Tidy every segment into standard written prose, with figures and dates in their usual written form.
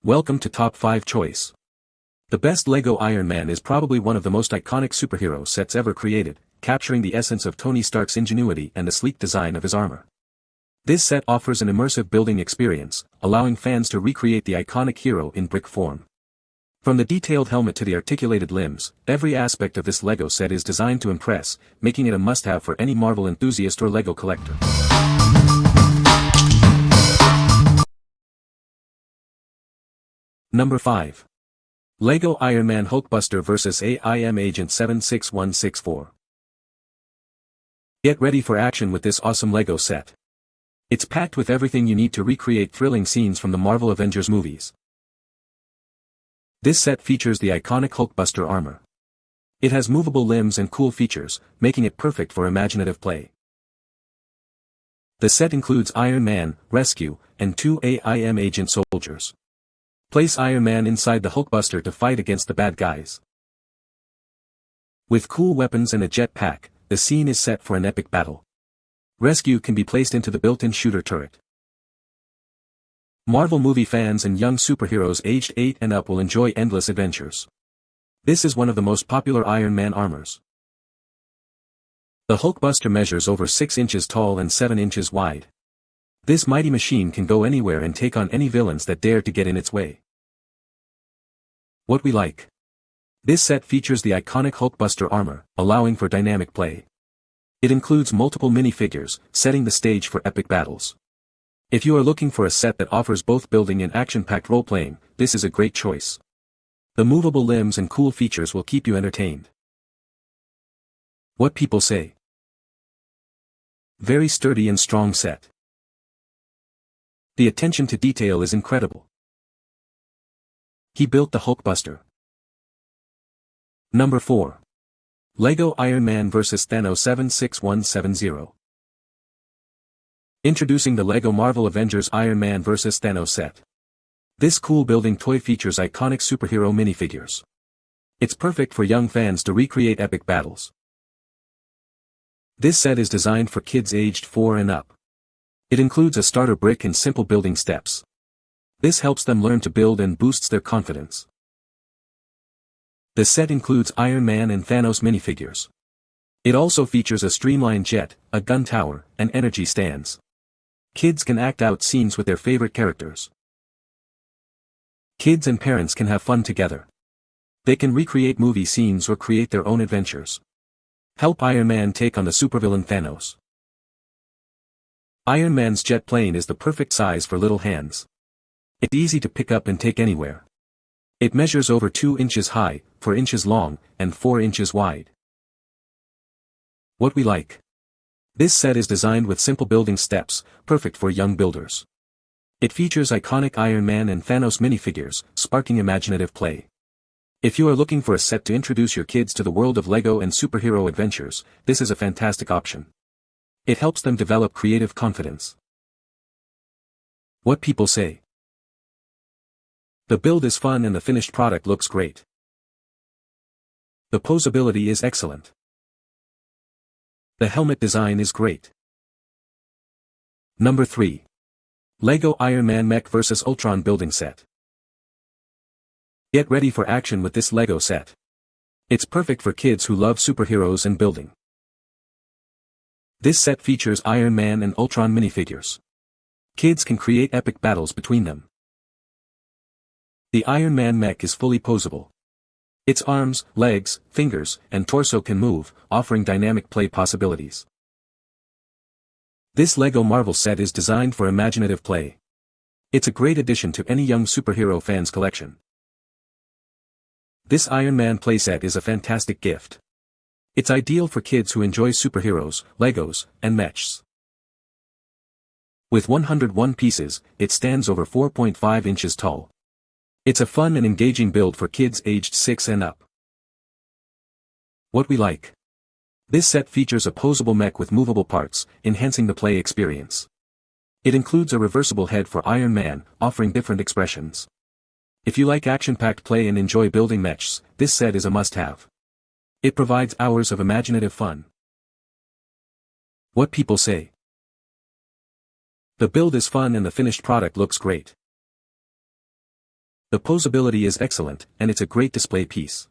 Welcome to Top 5 Choice. The best LEGO Iron Man is probably one of the most iconic superhero sets ever created, capturing the essence of Tony Stark's ingenuity and the sleek design of his armor. This set offers an immersive building experience, allowing fans to recreate the iconic hero in brick form. From the detailed helmet to the articulated limbs, every aspect of this LEGO set is designed to impress, making it a must-have for any Marvel enthusiast or LEGO collector. Number 5. LEGO Iron Man Hulkbuster vs. A.I.M Agent 76164. Get ready for action with this awesome LEGO set. It's packed with everything you need to recreate thrilling scenes from the Marvel Avengers movies. This set features the iconic Hulkbuster armor. It has movable limbs and cool features, making it perfect for imaginative play. The set includes Iron Man, Rescue, and 2 A.I.M Agent soldiers. Place Iron Man inside the Hulkbuster to fight against the bad guys. With cool weapons and a jet pack, the scene is set for an epic battle. Rescue can be placed into the built-in shooter turret. Marvel movie fans and young superheroes aged 8 and up will enjoy endless adventures. This is one of the most popular Iron Man armors. The Hulkbuster measures over 6 inches tall and 7 inches wide. This mighty machine can go anywhere and take on any villains that dare to get in its way. What we like. This set features the iconic Hulkbuster armor, allowing for dynamic play. It includes multiple minifigures, setting the stage for epic battles. If you are looking for a set that offers both building and action-packed role-playing, this is a great choice. The movable limbs and cool features will keep you entertained. What people say. Very sturdy and strong set. The attention to detail is incredible. He built the Hulkbuster. Number 4. LEGO Iron Man vs. Thanos 76170. Introducing the LEGO Marvel Avengers Iron Man vs. Thanos set. This cool building toy features iconic superhero minifigures. It's perfect for young fans to recreate epic battles. This set is designed for kids aged 4 and up. It includes a starter brick and simple building steps. This helps them learn to build and boosts their confidence. The set includes Iron Man and Thanos minifigures. It also features a streamlined jet, a gun tower, and energy stands. Kids can act out scenes with their favorite characters. Kids and parents can have fun together. They can recreate movie scenes or create their own adventures. Help Iron Man take on the supervillain Thanos. Iron Man's jet plane is the perfect size for little hands. It's easy to pick up and take anywhere. It measures over 2 inches high, 4 inches long, and 4 inches wide. What we like. This set is designed with simple building steps, perfect for young builders. It features iconic Iron Man and Thanos minifigures, sparking imaginative play. If you are looking for a set to introduce your kids to the world of LEGO and superhero adventures, this is a fantastic option. It helps them develop creative confidence. What people say. The build is fun and the finished product looks great. The posability is excellent. The helmet design is great. Number 3. LEGO Iron Man Mech vs. Ultron building set. Get ready for action with this LEGO set. It's perfect for kids who love superheroes and building. This set features Iron Man and Ultron minifigures. Kids can create epic battles between them. The Iron Man mech is fully posable. Its arms, legs, fingers, and torso can move, offering dynamic play possibilities. This LEGO Marvel set is designed for imaginative play. It's a great addition to any young superhero fan's collection. This Iron Man playset is a fantastic gift. It's ideal for kids who enjoy superheroes, Legos, and mechs. With 101 pieces, it stands over 4.5 inches tall. It's a fun and engaging build for kids aged 6 and up. What we like. This set features a posable mech with movable parts, enhancing the play experience. It includes a reversible head for Iron Man, offering different expressions. If you like action-packed play and enjoy building mechs, this set is a must-have. It provides hours of imaginative fun. What people say. The build is fun and the finished product looks great. The posability is excellent, and it's a great display piece.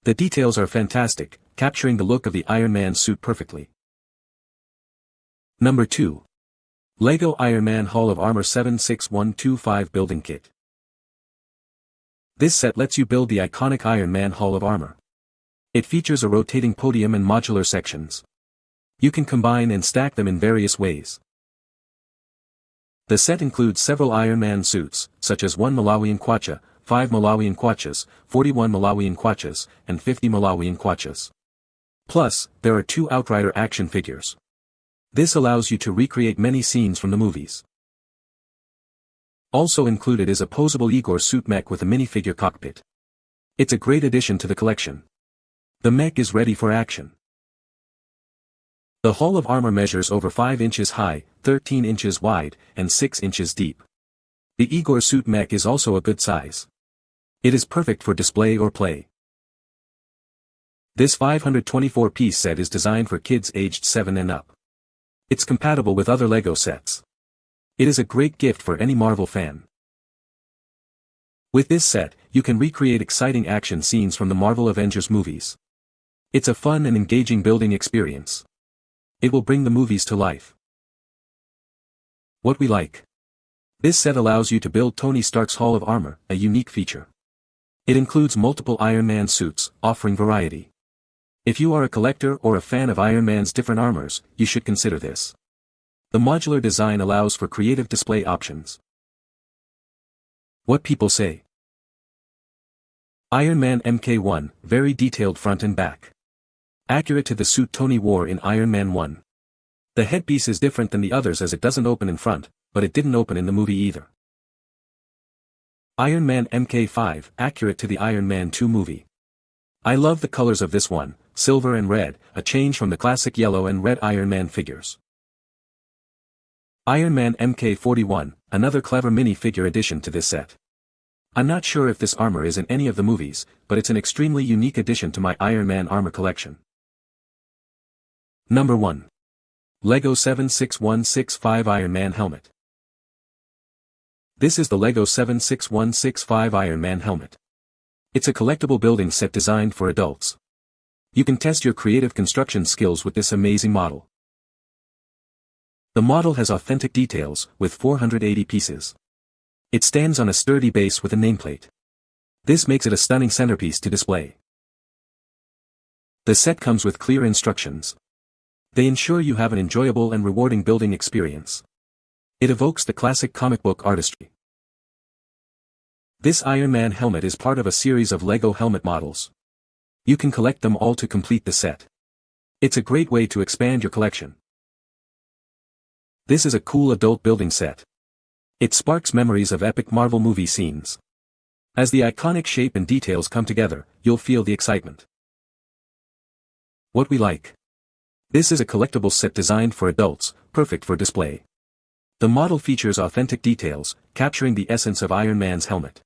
The details are fantastic, capturing the look of the Iron Man suit perfectly. Number 2. LEGO Iron Man Hall of Armor 76125 Building Kit. This set lets you build the iconic Iron Man Hall of Armor. It features a rotating podium and modular sections. You can combine and stack them in various ways. The set includes several Iron Man suits, such as 1 Malawian Kwacha, 5 Malawian Kwachas, 41 Malawian Kwachas, and 50 Malawian Kwachas. Plus, there are 2 Outrider action figures. This allows you to recreate many scenes from the movies. Also included is a posable Igor suit mech with a minifigure cockpit. It's a great addition to the collection. The mech is ready for action. The Hall of Armor measures over 5 inches high, 13 inches wide, and 6 inches deep. The Igor suit mech is also a good size. It is perfect for display or play. This 524-piece set is designed for kids aged 7 and up. It's compatible with other LEGO sets. It is a great gift for any Marvel fan. With this set, you can recreate exciting action scenes from the Marvel Avengers movies. It's a fun and engaging building experience. It will bring the movies to life. What we like. This set allows you to build Tony Stark's Hall of Armor, a unique feature. It includes multiple Iron Man suits, offering variety. If you are a collector or a fan of Iron Man's different armors, you should consider this. The modular design allows for creative display options. What people say. Iron Man Mk1, very detailed front and back. Accurate to the suit Tony wore in Iron Man 1. The headpiece is different than the others as it doesn't open in front, but it didn't open in the movie either. Iron Man Mk5, accurate to the Iron Man 2 movie. I love the colors of this one, silver and red, a change from the classic yellow and red Iron Man figures. Iron Man Mk41, another clever mini-figure addition to this set. I'm not sure if this armor is in any of the movies, but it's an extremely unique addition to my Iron Man armor collection. Number 1. LEGO 76165 Iron Man Helmet. This is the LEGO 76165 Iron Man Helmet. It's a collectible building set designed for adults. You can test your creative construction skills with this amazing model. The model has authentic details, with 480 pieces. It stands on a sturdy base with a nameplate. This makes it a stunning centerpiece to display. The set comes with clear instructions. They ensure you have an enjoyable and rewarding building experience. It evokes the classic comic book artistry. This Iron Man helmet is part of a series of LEGO helmet models. You can collect them all to complete the set. It's a great way to expand your collection. This is a cool adult building set. It sparks memories of epic Marvel movie scenes. As the iconic shape and details come together, you'll feel the excitement. What we like. This is a collectible set designed for adults, perfect for display. The model features authentic details, capturing the essence of Iron Man's helmet.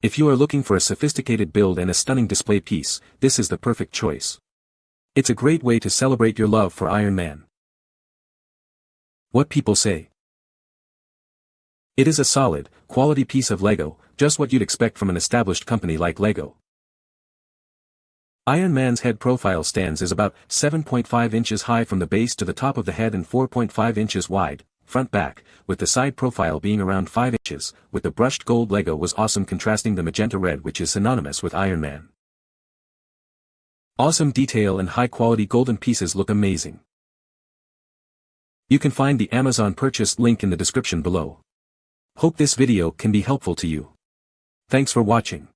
If you are looking for a sophisticated build and a stunning display piece, this is the perfect choice. It's a great way to celebrate your love for Iron Man. What people say. It is a solid, quality piece of LEGO, just what you'd expect from an established company like LEGO. Iron Man's head profile stands is about 7.5 inches high from the base to the top of the head and 4.5 inches wide, front-back, with the side profile being around 5 inches, with the brushed gold LEGO was awesome contrasting the magenta red which is synonymous with Iron Man. Awesome detail and high-quality golden pieces look amazing. You can find the Amazon purchase link in the description below. Hope this video can be helpful to you. Thanks for watching.